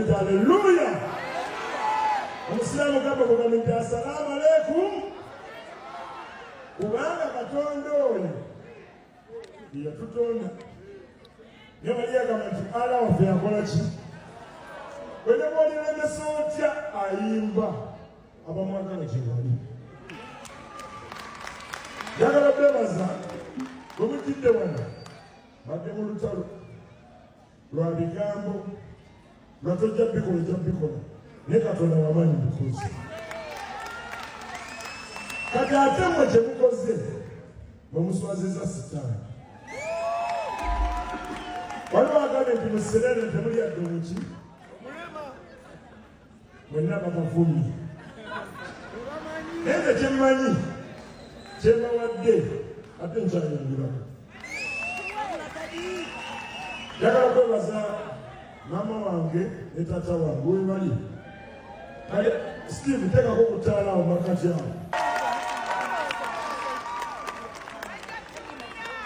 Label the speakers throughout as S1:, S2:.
S1: Kamite haleluya. Omusilamu gamba kugamite assalamu alaikum. Kubanga Katonda oyo yatutonda. Niyo Maria gamba nti ala waffe yakola ki? Bwene bw'olilemesa otya ayimba abamwagala gye bali. Njagala beebaza bwe mujjidde wano badde mu lutalo lwa bigambo nga tojja bikola ojja bikola naye Katonda wamaanyi bikoze. Kati ate mmwe kye mukoze bwe muswaziza sitaani. Waliwo agambye nti muserere temuli yadde omuki mwenna babavumye. Naye nze kyemmanyi kyebawadde ate nkyayongeramu. Njagala kwebaza maama wange ne taata wange we bali. Kale Steve teekako kutaala awo makati awo.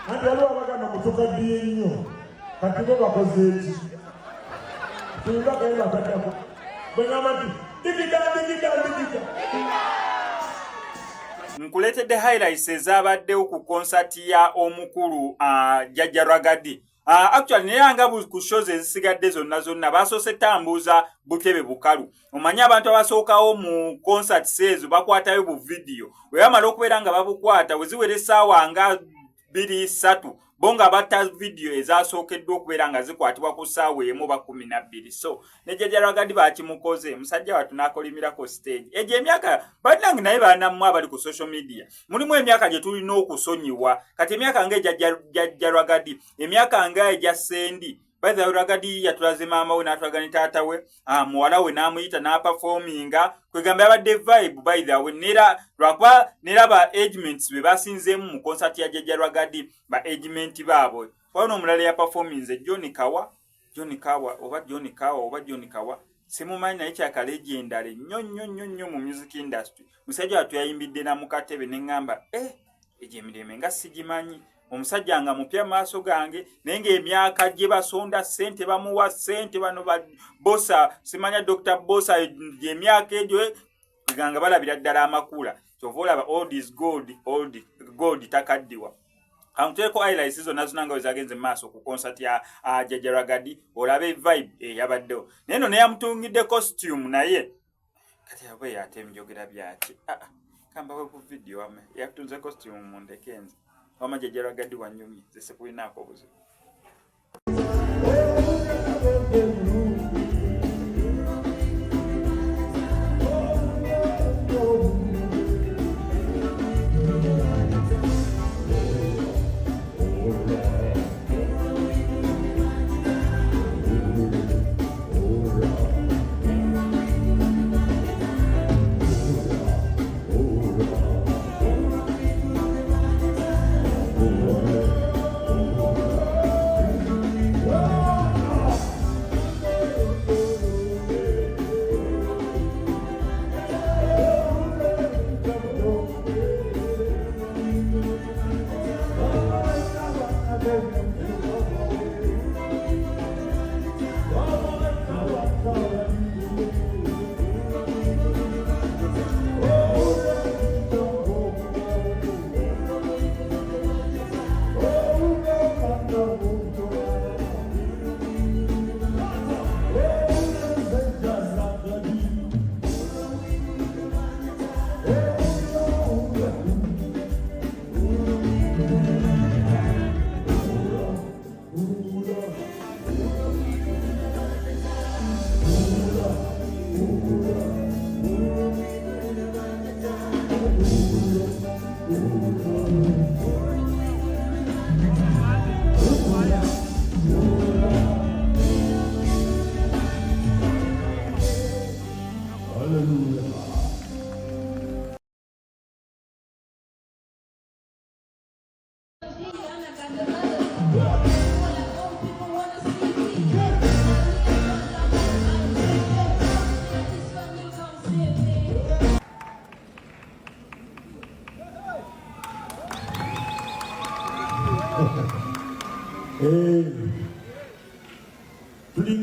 S1: Anti waliwo abagamba mutukaddiye nnyo kati bo bakoze eki. Tuyimba kayimba akaddako. Bwe ngamba nti digida.
S2: Nkuletedde highlights ezabaddewo ku konsati ya omukulu Jjajja Rwagadi. Actually neyanga ku shows ezisigadde zonna basoose tambuza Butebe Bukalu. Omanyi abantu abasookawo mu concert sezo bakwatayo bu video. We bamala okubeera nga babukwata weziwera essaawa nga 2-3 bonga batta video ezasookeddwa okubeera nga zikwatibwa ku ssaawa emu ba 12. So ne Jjajja Rwagadi bakimukoze musajja watu n'akolimirako stage. Egyo emyaka baddange naye banammu abali ku social media. Mulimu emyaka gye tulina okusonyiwa. Kati emyaka nga Jjajja Rwagadi, emyaka nga egya Sendi. By the way, Rwagadi yatulaze maama we n'atulaga ne taata we, muwala we n'amuyita n'aperforminga. Kwegamba yabadde vibe by the way. Lwakuba nera ba agents be basinzeemu mu concert ya Jjajja Rwagadi ba agent baabwe. Wano omulala ya performance John Kawa. Simumanyi naye kyaka legendary nnyo mu music industry. Musajja watu yayimbidde na mukatebe ne ngamba egye emireme nga sigimanyi. Omusajja nga mupya maaso gange nenge emyaka gye basonda sente bamuwa sente bano ba bossa simanya Dr. Bossa emyaka egyo ganga balabira ddala amakula. Kyova olaba old is gold takaddiwa. Amuteko highlights zonna zonna wezagenze maaso ku concert ya Jjajja Rwagadi olabe vibe yabaddewo. Neno ne yamutungidde costume naye kati yabe yatemjogera byaki. Kamba we ku video ame yakutunze costume mu ndekenze. Wama Jjajja Rwagadi wanyumye zesekulinako obuzibu.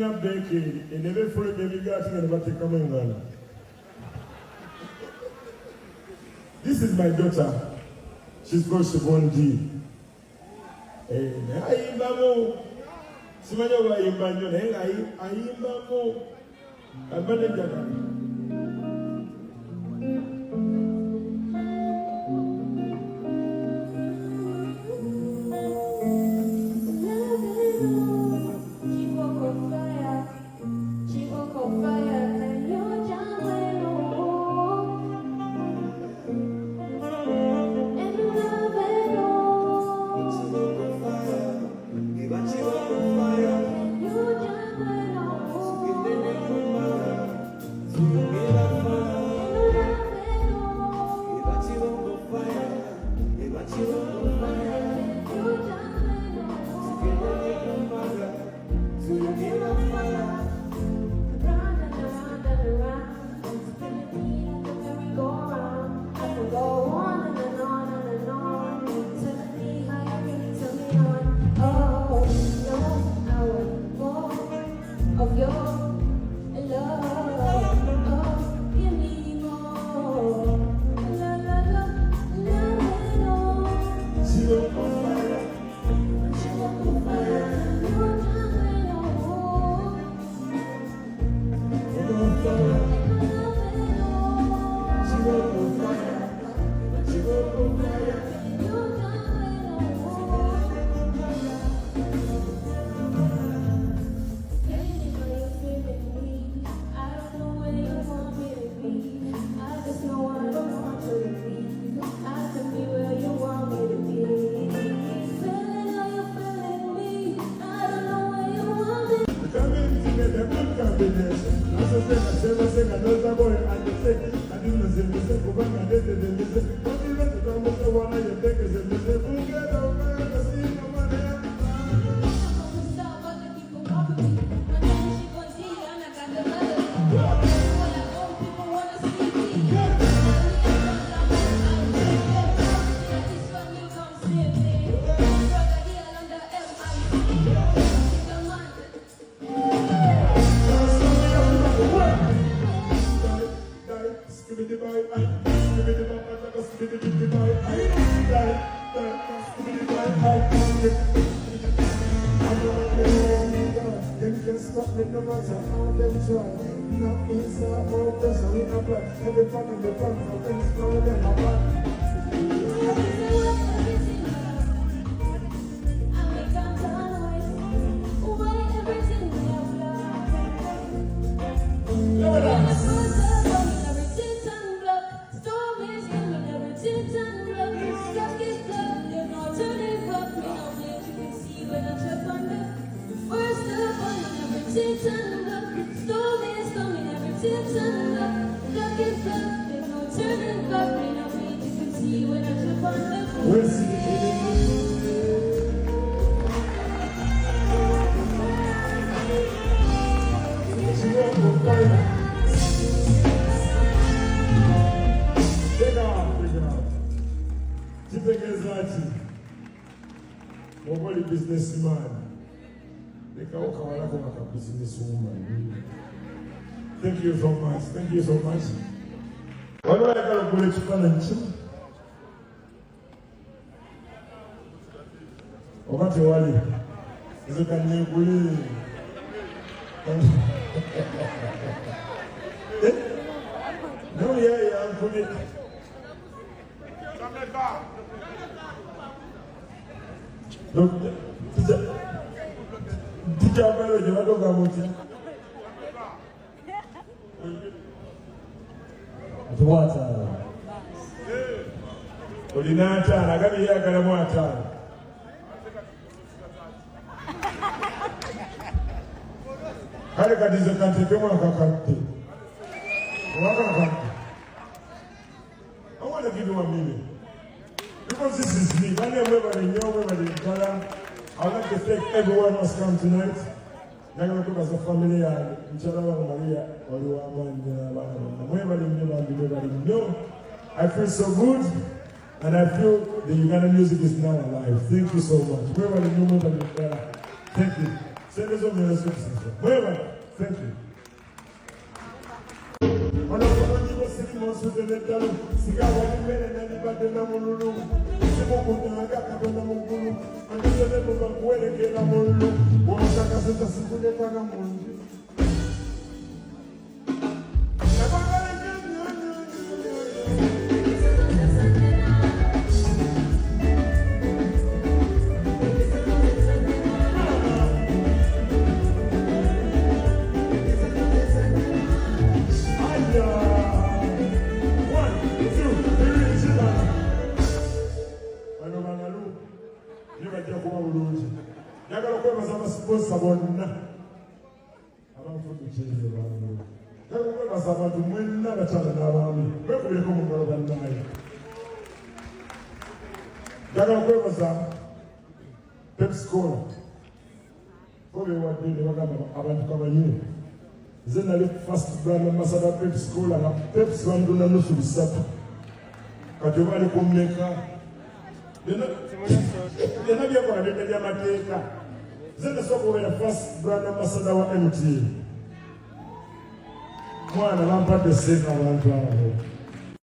S1: Sirina Bakery, and never for the gas and about to come in. This is my daughter. She's called Siobhan D. Ayimbamu. Simanya wa ayimbanyo na ayimbamu. Abane jaka. Thank you so much. Thank you so much. What do I got to go to challenge? Wakati wali zikanye kuli no yeah kuli donc tija balo je wadoga moti
S3: Tuwata
S1: olinata nagabi yakala mwata kale kadize kante mwaka kante I want to give you a minute because this is me. I would like to thank everyone who has come tonight. As a family, I feel so good, and I feel the Uganda music is now alive. Thank you so much. Thank you. sente z'omulala zikusiza mwebala thank you ono kumanyibo sirimu osuze n'eddalo siga wali mmere nandibadde namululu simukunanga katonda muggulu andisenetuka kuwerekera mululu womutakaseza sikulekaga mungi njagala okwebaza abasiposa bonna abafudukyerere bange njagala okwebaza abantu mwenna abakyala n'abaami mwekubireko mu ngalo bannaye njagala okwebaza pepscola obeewadde ne bagamba abantu kabanyine nze nali first brand ambassador pepscola nga peps banduna nusu 3 kati oba ali ku mmeka byonna byekola byonna by'amateeka nze nasooka obeera first brand ambassador wa MTN mwana bampadde sente abantu abo